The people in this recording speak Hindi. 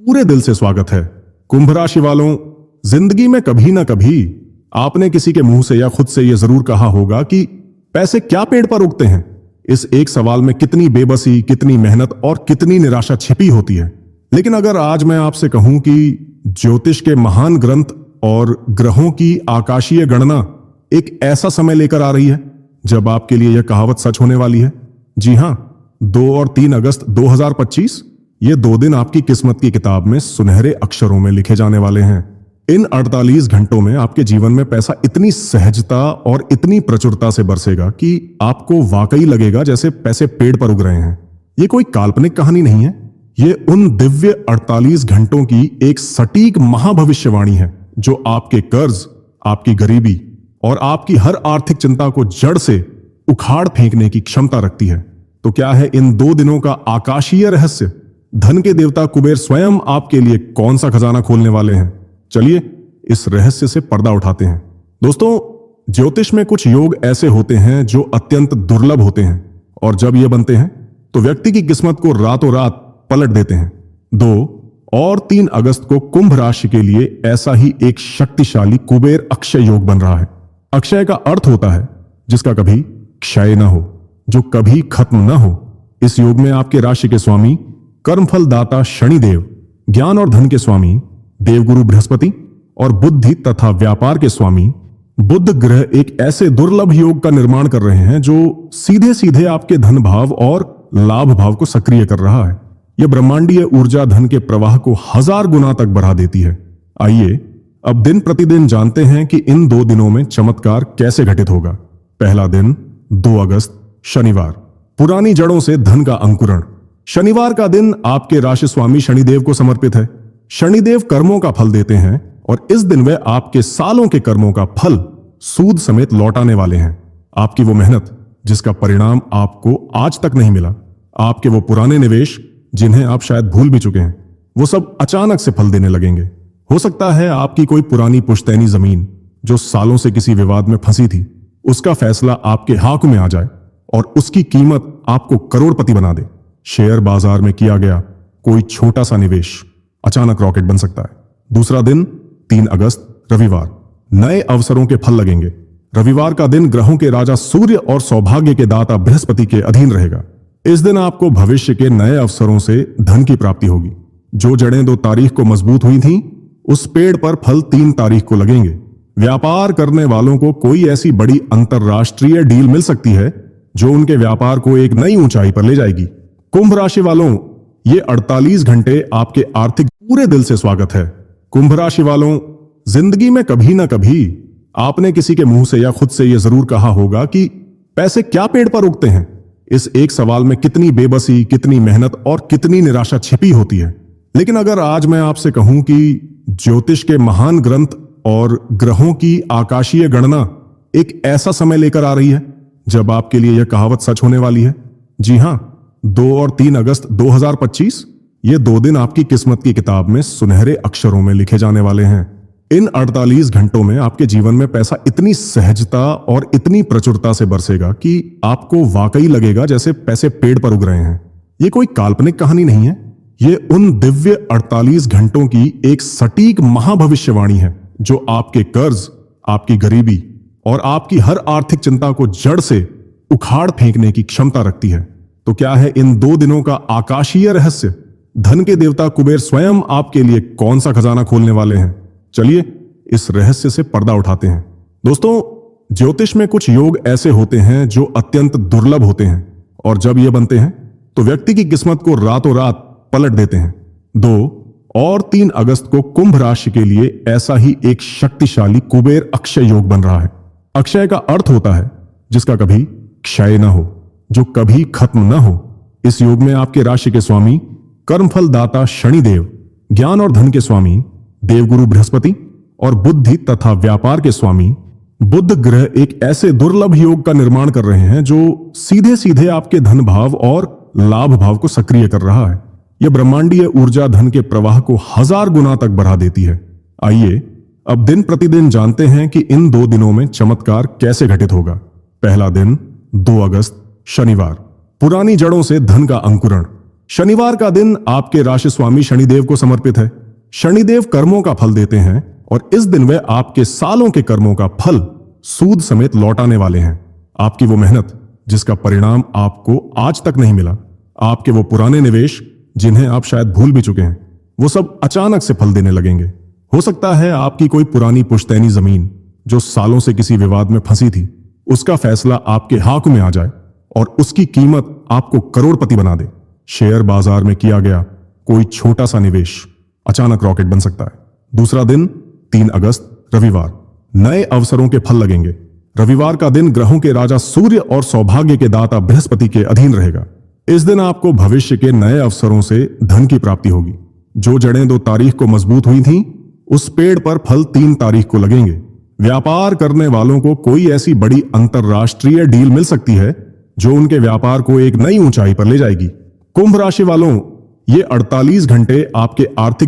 पूरे दिल से स्वागत है। कुंभ राशि वालों, जिंदगी में कभी ना कभी आपने किसी के मुंह से या खुद से यह जरूर कहा होगा कि पैसे क्या पेड़ पर उगते हैं। इस एक सवाल में कितनी बेबसी, कितनी मेहनत और कितनी निराशा छिपी होती है। लेकिन अगर आज मैं आपसे कहूं कि ज्योतिष के महान ग्रंथ और ग्रहों की आकाशीय गणना एक ऐसा समय लेकर आ रही है जब आपके लिए यह कहावत सच होने वाली है। जी हां, 2 और 3 अगस्त 2025 ये 2 दिन आपकी किस्मत की किताब में सुनहरे अक्षरों में लिखे जाने वाले हैं। इन 48 घंटों में आपके जीवन में पैसा इतनी सहजता और इतनी प्रचुरता से बरसेगा कि आपको वाकई लगेगा जैसे पैसे पेड़ पर उग रहे हैं। ये कोई काल्पनिक कहानी नहीं है, ये उन दिव्य 48 घंटों की एक सटीक महाभविष्यवाणी है जो आपके कर्ज, आपकी गरीबी और आपकी हर आर्थिक चिंता को जड़ से उखाड़ फेंकने की क्षमता रखती है। तो क्या है इन 2 दिनों का आकाशीय रहस्य? धन के देवता कुबेर स्वयं आपके लिए कौन सा खजाना खोलने वाले हैं? चलिए इस रहस्य से पर्दा उठाते हैं। दोस्तों, ज्योतिष में कुछ योग ऐसे होते हैं जो अत्यंत दुर्लभ होते हैं और जब ये बनते हैं तो व्यक्ति की किस्मत को रातों रात पलट देते हैं। 2 और 3 अगस्त को कुंभ राशि के लिए ऐसा ही एक शक्तिशाली कुबेर अक्षय योग बन रहा है। अक्षय का अर्थ होता है जिसका कभी क्षय न हो, जो कभी खत्म न हो। इस योग में आपके राशि के स्वामी कर्मफल दाता शनिदेव, ज्ञान और धन के स्वामी देवगुरु बृहस्पति और बुद्धि तथा व्यापार के स्वामी बुध ग्रह एक ऐसे दुर्लभ योग का निर्माण कर रहे हैं जो सीधे सीधे आपके धन भाव और लाभ भाव को सक्रिय कर रहा है। यह ब्रह्मांडीय ऊर्जा धन के प्रवाह को 1000 गुना तक बढ़ा देती है। आइए अब दिन प्रतिदिन जानते हैं कि इन 2 दिनों में चमत्कार कैसे घटित होगा। पहला दिन 2 अगस्त शनिवार, पुरानी जड़ों से धन का अंकुरण। शनिवार का दिन आपके राशि स्वामी शनिदेव को समर्पित है। शनिदेव कर्मों का फल देते हैं और इस दिन वे आपके सालों के कर्मों का फल सूद समेत लौटाने वाले हैं। आपकी वो मेहनत जिसका परिणाम आपको आज तक नहीं मिला, आपके वो पुराने निवेश जिन्हें आप शायद भूल भी चुके हैं, वो सब अचानक से फल देने लगेंगे। हो सकता है आपकी कोई पुरानी पुश्तैनी जमीन जो सालों से किसी विवाद में फंसी थी, उसका फैसला आपके हाथ में आ जाए और उसकी कीमत आपको करोड़पति बना दे। शेयर बाजार में किया गया कोई छोटा सा निवेश अचानक रॉकेट बन सकता है। दूसरा दिन 3 अगस्त रविवार, नए अवसरों के फल लगेंगे। रविवार का दिन ग्रहों के राजा सूर्य और सौभाग्य के दाता बृहस्पति के अधीन रहेगा। इस दिन आपको भविष्य के नए अवसरों से धन की प्राप्ति होगी। जो जड़ें 2 तारीख को मजबूत हुई थीं, उस पेड़ पर फल 3 तारीख को लगेंगे। व्यापार करने वालों को कोई ऐसी बड़ी अंतरराष्ट्रीय डील मिल सकती है जो उनके व्यापार को एक नई ऊंचाई पर ले जाएगी। कुंभ राशि वालों, ये 48 घंटे आपके आर्थिक पूरे दिल से स्वागत है। कुंभ राशि वालों, जिंदगी में कभी ना कभी आपने किसी के मुंह से या खुद से यह जरूर कहा होगा कि पैसे क्या पेड़ पर उगते हैं। इस एक सवाल में कितनी बेबसी, कितनी मेहनत और कितनी निराशा छिपी होती है। लेकिन अगर आज मैं आपसे कहूं कि ज्योतिष के महान ग्रंथ और ग्रहों की आकाशीय गणना एक ऐसा समय लेकर आ रही है जब आपके लिए यह कहावत सच होने वाली है। जी हां, 2 और 3 अगस्त 2025 ये 2 दिन आपकी किस्मत की किताब में सुनहरे अक्षरों में लिखे जाने वाले हैं। इन 48 घंटों में आपके जीवन में पैसा इतनी सहजता और इतनी प्रचुरता से बरसेगा कि आपको वाकई लगेगा जैसे पैसे पेड़ पर उग रहे हैं। ये कोई काल्पनिक कहानी नहीं है, ये उन दिव्य 48 घंटों की एक सटीक महाभविष्यवाणी है जो आपके कर्ज, आपकी गरीबी और आपकी हर आर्थिक चिंता को जड़ से उखाड़ फेंकने की क्षमता रखती है। तो क्या है इन 2 दिनों का आकाशीय रहस्य? धन के देवता कुबेर स्वयं आपके लिए कौन सा खजाना खोलने वाले हैं? चलिए इस रहस्य से पर्दा उठाते हैं। दोस्तों, ज्योतिष में कुछ योग ऐसे होते हैं जो अत्यंत दुर्लभ होते हैं और जब ये बनते हैं तो व्यक्ति की किस्मत को रातों रात पलट देते हैं। 2 और 3 अगस्त को कुंभ राशि के लिए ऐसा ही एक शक्तिशाली कुबेर अक्षय योग बन रहा है। अक्षय का अर्थ होता है जिसका कभी क्षय न हो, जो कभी खत्म न हो। इस योग में आपके राशि के स्वामी कर्मफल दाता शनिदेव, ज्ञान और धन के स्वामी देवगुरु बृहस्पति और बुद्धि तथा व्यापार के स्वामी बुध ग्रह एक ऐसे दुर्लभ योग का निर्माण कर रहे हैं जो सीधे सीधे आपके धन भाव और लाभ भाव को सक्रिय कर रहा है। यह ब्रह्मांडीय ऊर्जा धन के प्रवाह को 1000 गुना तक बढ़ा देती है। आइए अब दिन प्रतिदिन जानते हैं कि इन 2 दिनों में चमत्कार कैसे घटित होगा। पहला दिन 2 अगस्त शनिवार, पुरानी जड़ों से धन का अंकुरण। शनिवार का दिन आपके राशि स्वामी शनिदेव को समर्पित है। शनिदेव कर्मों का फल देते हैं और इस दिन वे आपके सालों के कर्मों का फल सूद समेत लौटाने वाले हैं। आपकी वो मेहनत जिसका परिणाम आपको आज तक नहीं मिला, आपके वो पुराने निवेश जिन्हें आप शायद भूल भी चुके हैं, वो सब अचानक से फल देने लगेंगे। हो सकता है आपकी कोई पुरानी पुश्तैनी जमीन जो सालों से किसी विवाद में फंसी थी, उसका फैसला आपके हाथ में आ जाए और उसकी कीमत आपको करोड़पति बना दे। शेयर बाजार में किया गया कोई छोटा सा निवेश अचानक रॉकेट बन सकता है। दूसरा दिन 3 अगस्त रविवार, नए अवसरों के फल लगेंगे। रविवार का दिन ग्रहों के राजा सूर्य और सौभाग्य के दाता बृहस्पति के अधीन रहेगा। इस दिन आपको भविष्य के नए अवसरों से धन की प्राप्ति होगी। जो जड़ें 2 तारीख को मजबूत हुई थीं, उस पेड़ पर फल 3 तारीख को लगेंगे। व्यापार करने वालों को कोई ऐसी बड़ी अंतरराष्ट्रीय डील मिल सकती है जो उनके व्यापार को एक नई ऊंचाई पर ले जाएगी। कुंभ राशि वालों, ये 48 घंटे आपके आर्थिक